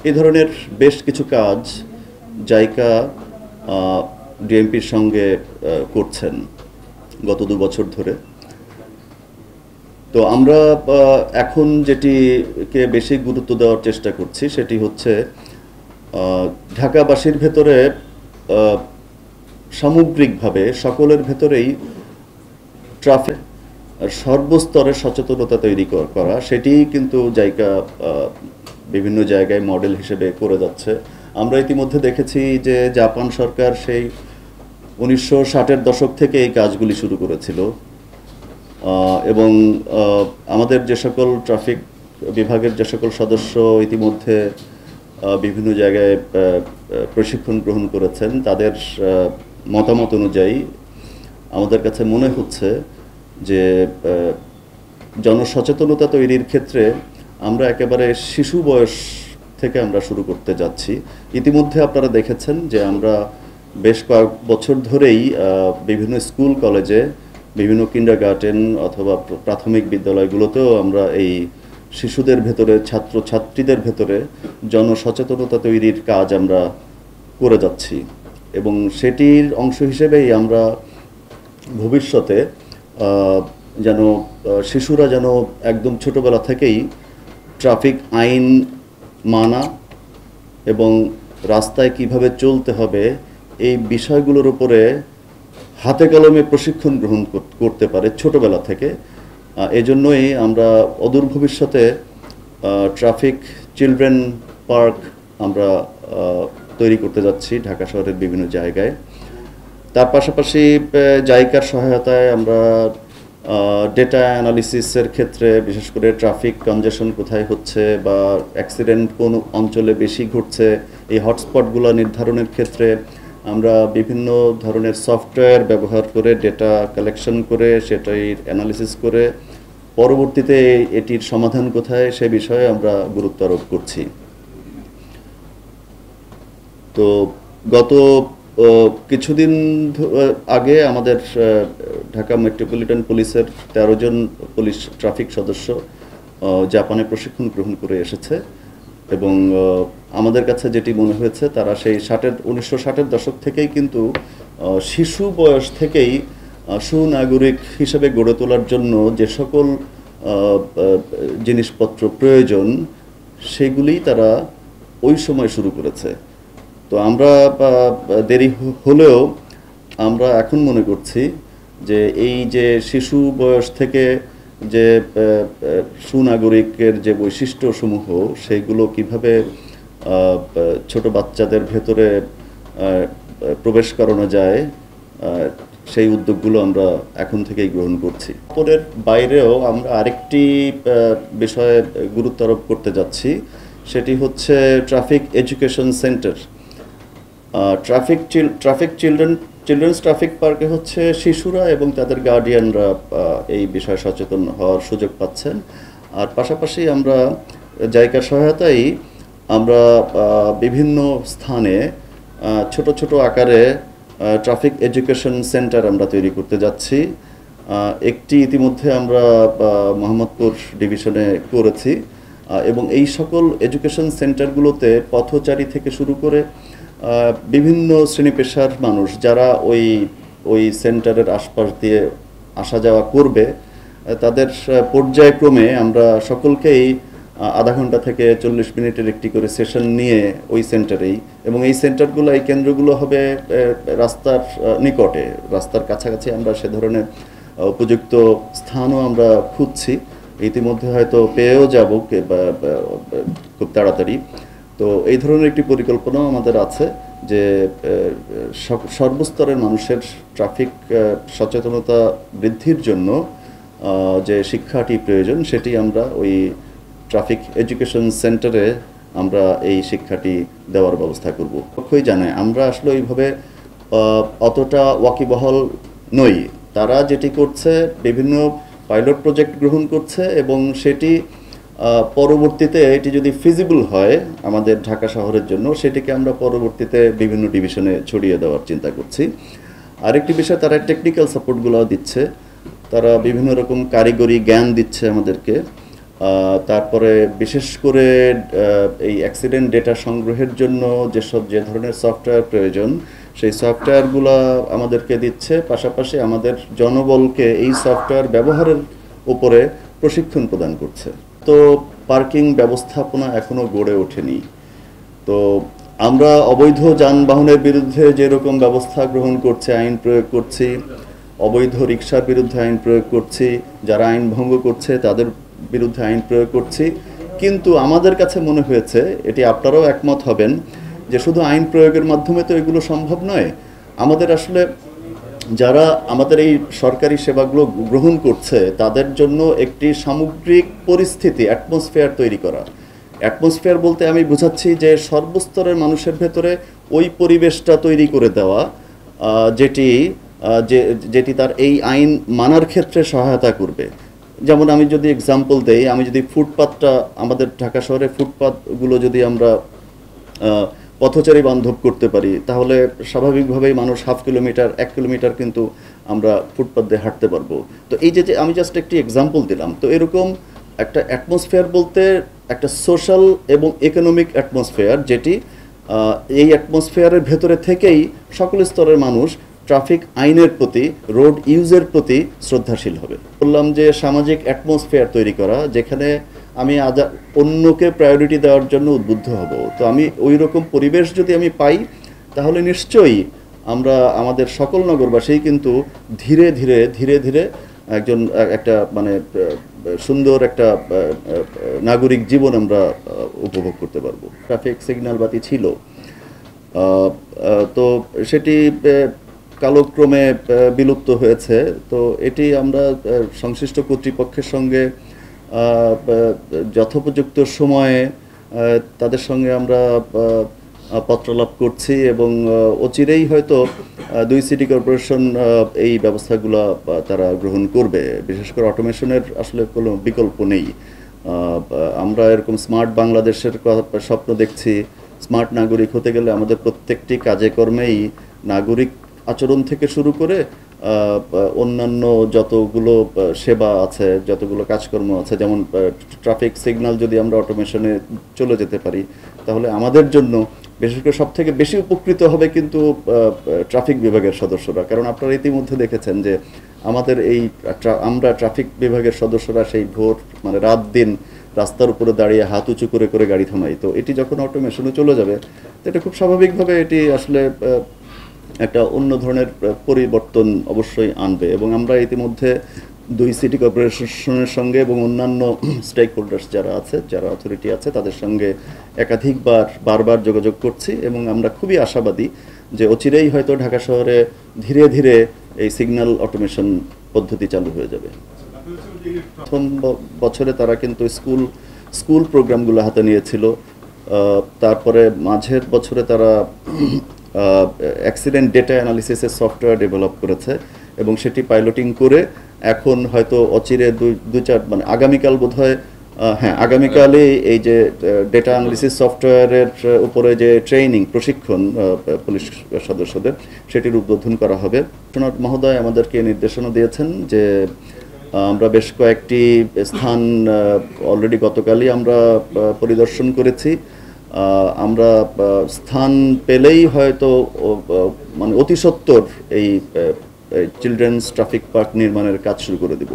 এই ধরনের বেশ কিছু কাজ জাইকা ডিএমপির সঙ্গে করছেন গত 2 বছর ধরে। তো আমরা এখন যেটিকে বেশি গুরুত্ব দেওয়ার চেষ্টা করছি সেটি হচ্ছে ঢাকাবাসীর ভেতরে সামগ্রিকভাবে সকলের ভেতরেই ট্রাফিক সর্বস্তরে সচেতনতা তৈরি করা, সেটি কিন্তু জাইকা বিভিন্ন জায়গায় মডেল হিসেবে করে যাচ্ছে। আমরা ইতিমধ্যে দেখেছি যে জাপান সরকার সেই 1960-এর দশক থেকে এই কাজগুলি শুরু করেছিল এবং আমাদের যে সকল ট্রাফিক বিভাগের যে সকল সদস্য ইতিমধ্যে বিভিন্ন জায়গায় প্রশিক্ষণ গ্রহণ করেছেন, তাদের মতামত অনুযায়ী আমাদের কাছে মনে হচ্ছে যে জনসচেতনতা তৈরির ক্ষেত্রে আমরা একেবারে শিশু বয়স থেকে আমরা শুরু করতে যাচ্ছি। ইতিমধ্যে আপনারা দেখেছেন যে আমরা বেশ কয়েক বছর ধরেই বিভিন্ন স্কুল কলেজে, বিভিন্ন কিন্ডারগার্টেন অথবা প্রাথমিক বিদ্যালয়গুলোতেও আমরা এই শিশুদের ভেতরে, ছাত্রছাত্রীদের ভেতরে জনসচেতনতা তৈরির কাজ আমরা করে যাচ্ছি এবং সেটির অংশ হিসেবেই আমরা ভবিষ্যতে যেন শিশুরা যেন একদম ছোটবেলা থেকেই ট্রাফিক আইন মানা এবং রাস্তায় কিভাবে চলতে হবে এই বিষয়গুলোর উপরে হাতে কলমে প্রশিক্ষণ গ্রহণ করতে পারে ছোটবেলা থেকে। এজন্যই আমরা অদূর ভবিষ্যতে ট্রাফিক চিলড্রেন পার্ক আমরা তৈরি করতে যাচ্ছি ঢাকা শহরের বিভিন্ন জায়গায়। তার পাশাপাশি জাইকার সহায়তায় আমরা ডেটা অ্যানালিসিসের ক্ষেত্রে, বিশেষ করে ট্রাফিক কনজেশন কোথায় হচ্ছে বা অ্যাক্সিডেন্ট কোন অঞ্চলে বেশি ঘটছে, এই হটস্পটগুলো নির্ধারণের ক্ষেত্রে আমরা বিভিন্ন ধরনের সফটওয়্যার ব্যবহার করে ডেটা কালেকশন করে সেটাই অ্যানালিসিস করে পরবর্তীতে এটির সমাধান কোথায় সে বিষয়ে আমরা গুরুত্ব আরোপ করছি। তো গত কিছুদিন আগে আমাদের ঢাকা মেট্রোপলিটন পুলিশের 13 জন পুলিশ ট্রাফিক সদস্য জাপানে প্রশিক্ষণ গ্রহণ করে এসেছে এবং আমাদের কাছে যেটি মনে হয়েছে তারা সেই 1960-এর দশক থেকেই কিন্তু শিশু বয়স থেকেই সুনাগরিক হিসেবে গড়ে তোলার জন্য যে সকল জিনিসপত্র প্রয়োজন সেগুলি তারা ওই সময় শুরু করেছে। তো আমরা দেরি হলেও আমরা এখন মনে করছি যে এই যে শিশু বয়স থেকে যে সুনাগরিকের যে বৈশিষ্ট্যসমূহ সেগুলো কিভাবে ছোট বাচ্চাদের ভেতরে প্রবেশ করানো যায় সেই উদ্যোগগুলো আমরা এখন থেকেই গ্রহণ করছি। এর বাইরেও আমরা আরেকটি বিষয়ে গুরুত্ব আরোপ করতে যাচ্ছি, সেটি হচ্ছে traffic education centre. Children's traffic পার্কে হচ্ছে শিশুরা এবং তাদের গার্ডিয়ানরা এই বিষয়ে সচেতন হওয়ার সুযোগ পাচ্ছেন। আর পাশাপাশি আমরা জাইকার সহায়তায় আমরা বিভিন্ন স্থানে ছোট ছোট আকারে ট্রাফিক এডুকেশন সেন্টার আমরা তৈরি করতে যাচ্ছি। একটি ইতিমধ্যে আমরা মোহাম্মদপুর ডিভিশনে করেছি এবং এই সকল এডুকেশন সেন্টারগুলোতে পথচারী থেকে শুরু করে বিভিন্ন শ্রেণী পেশার মানুষ যারা ওই সেন্টারের আশপাশ দিয়ে আসা যাওয়া করবে তাদের পর্যায়ক্রমে আমরা সকলকেই আধা ঘন্টা থেকে 40 মিনিটের একটি করে সেশন নিয়ে ওই সেন্টারেই, এবং এই সেন্টারগুলো, এই কেন্দ্রগুলো হবে রাস্তার নিকটে, রাস্তার কাছাকাছি। আমরা সে ধরনের উপযুক্ত স্থানও আমরা খুঁজছি, ইতিমধ্যে হয়তো পেয়েও যাব খুব তাড়াতাড়ি। তো এই ধরনের একটি পরিকল্পনাও আমাদের আছে যে সর্বস্তরের মানুষের ট্রাফিক সচেতনতা বৃদ্ধির জন্য যে শিক্ষাটি প্রয়োজন সেটি আমরা ওই ট্রাফিক এডুকেশন সেন্টারে আমরা এই শিক্ষাটি দেওয়ার ব্যবস্থা করব। পক্ষই জানে আমরা আসলে ওইভাবে অতটা ওয়াকিবহাল নই। তারা যেটি করছে বিভিন্ন পাইলট প্রজেক্ট গ্রহণ করছে এবং সেটি পরবর্তীতে এটি যদি ফিজিবল হয় আমাদের ঢাকা শহরের জন্য সেটিকে আমরা পরবর্তীতে বিভিন্ন ডিভিশনে ছড়িয়ে দেওয়ার চিন্তা করছি। আরেকটি বিষয়, তারা টেকনিক্যাল সাপোর্টগুলো দিচ্ছে, তারা বিভিন্ন রকম কারিগরি জ্ঞান দিচ্ছে আমাদেরকে। তারপরে বিশেষ করে এই অ্যাক্সিডেন্ট ডেটা সংগ্রহের জন্য যে ধরনের সফটওয়্যার প্রয়োজন সেই সফটওয়্যারগুলো আমাদেরকে দিচ্ছে, পাশাপাশি আমাদের জনবলকে এই সফটওয়্যার ব্যবহারের উপরে প্রশিক্ষণ প্রদান করছে। তো পার্কিং ব্যবস্থাপনা এখনও গড়ে ওঠেনি। তো আমরা অবৈধ যানবাহনের বিরুদ্ধে যেরকম ব্যবস্থা গ্রহণ করছে, আইন প্রয়োগ করছি, অবৈধ রিকশার বিরুদ্ধে আইন প্রয়োগ করছি, যারা আইন ভঙ্গ করছে তাদের বিরুদ্ধে আইন প্রয়োগ করছি, কিন্তু আমাদের কাছে মনে হয়েছে, এটি আপনারাও একমত হবেন, যে শুধু আইন প্রয়োগের মাধ্যমে তো এগুলো সম্ভব নয়। আমাদের আসলে যারা আমাদের এই সরকারি সেবাগুলো গ্রহণ করছে তাদের জন্য একটি সামগ্রিক পরিস্থিতি, অ্যাটমসফিয়ার তৈরি করা। অ্যাটমসফিয়ার বলতে আমি বুঝাচ্ছি যে সর্বস্তরের মানুষের ভেতরে ওই পরিবেশটা তৈরি করে দেওয়া যেটি তার এই আইন মানার ক্ষেত্রে সহায়তা করবে। যেমন আমি যদি এক্সাম্পল দেই, আমি যদি ফুটপাথটা, আমাদের ঢাকা শহরে ফুটপাথগুলো যদি আমরা পথচারী বান্ধব করতে পারি, তাহলে স্বাভাবিকভাবেই মানুষ হাফ কিলোমিটার 1 কিলোমিটার কিন্তু আমরা ফুটপাথ দিয়ে হাঁটতে পারবো। তো এই যে আমি জাস্ট একটি এক্সাম্পল দিলাম। তো এরকম একটা অ্যাটমসফিয়ার বলতে একটা সোশ্যাল এবং ইকোনমিক অ্যাটমসফিয়ার, যেটি এই অ্যাটমসফিয়ারের ভেতরে থেকেই সকল স্তরের মানুষ ট্রাফিক আইনের প্রতি, রোড ইউজের প্রতি শ্রদ্ধাশীল হবে। বললাম যে সামাজিক অ্যাটমসফিয়ার তৈরি করা, যেখানে আমি অন্যকে প্রায়োরিটি দেওয়ার জন্য উদ্বুদ্ধ হব। তো আমি ওই রকম পরিবেশ যদি আমি পাই, তাহলে নিশ্চয়ই আমরা আমাদের সকল নগরবাসী কিন্তু ধীরে ধীরে ধীরে ধীরে একটা মানে সুন্দর একটা নাগরিক জীবন আমরা উপভোগ করতে পারবো। ট্রাফিক সিগন্যাল বাতি ছিল, তো সেটি কালক্রমে বিলুপ্ত হয়েছে। তো এটি আমরা সংশ্লিষ্ট কর্তৃপক্ষের সঙ্গে যথোপযুক্ত সময়ে তাদের সঙ্গে আমরা পত্রালাপ করছি, এবং অচিরেই হয়তো 2 সিটি কর্পোরেশন এই ব্যবস্থাগুলো তারা গ্রহণ করবে। বিশেষ করে অটোমেশনের আসলে কোনো বিকল্প নেই। আমরা এরকম স্মার্ট বাংলাদেশের স্বপ্ন দেখছি। স্মার্ট নাগরিক হতে গেলে আমাদের প্রত্যেকটি কাজে কর্মেই নাগরিক আচরণ থেকে শুরু করে অন্যান্য যতগুলো সেবা আছে, যতগুলো কাজকর্ম আছে, যেমন ট্রাফিক সিগন্যাল যদি আমরা অটোমেশনে চলে যেতে পারি, তাহলে আমাদের জন্য বিশেষ করে সব থেকে বেশি উপকৃত হবে কিন্তু ট্রাফিক বিভাগের সদস্যরা। কারণ আপনারা ইতিমধ্যে দেখেছেন যে আমাদের আমরা ট্রাফিক বিভাগের সদস্যরা সেই ভোর মানে রাত দিন রাস্তার উপরে দাঁড়িয়ে হাত উঁচু করে করে গাড়ি থামাই। তো এটি যখন অটোমেশনে চলে যাবে, তো এটা খুব স্বাভাবিকভাবে এটি আসলে একটা অন্য ধরনের পরিবর্তন অবশ্যই আনবে। এবং আমরা ইতিমধ্যে 2 সিটি কর্পোরেশনের সঙ্গে এবং অন্যান্য স্টেক হোল্ডার্স যারা আছে, যারা অথরিটি আছে, তাদের সঙ্গে বারবার যোগাযোগ করছি, এবং আমরা খুবই আশাবাদী যে অচিরেই হয়তো ঢাকা শহরে ধীরে ধীরে এই সিগন্যাল অটোমেশন পদ্ধতি চালু হয়ে যাবে। প্রথম বছরে তারা কিন্তু স্কুল প্রোগ্রামগুলো হাতে নিয়েছিল। তারপরে মাঝের বছরে তারা অ্যাক্সিডেন্ট ডেটা অ্যানালিসিসের সফটওয়্যার ডেভেলপ করেছে, এবং সেটি পাইলটিং করে এখন হয়তো অচিরে 2-4 মানে আগামীকাল বোধহয়, আগামীকালই এই যে ডেটা অ্যানালিসিস সফটওয়্যারের উপরে যে প্রশিক্ষণ পুলিশ সদস্যদের, সেটির উদ্বোধন করা হবে। কমিশনার মহোদয় আমাদেরকে নির্দেশনা দিয়েছেন যে আমরা বেশ কয়েকটি স্থান অলরেডি গতকালই আমরা পরিদর্শন করেছি। আমরা স্থান পেলেই হয়তো মানে অতি সত্বর এই চিলড্রেন্স ট্রাফিক পার্ক নির্মাণের কাজ শুরু করে দেব।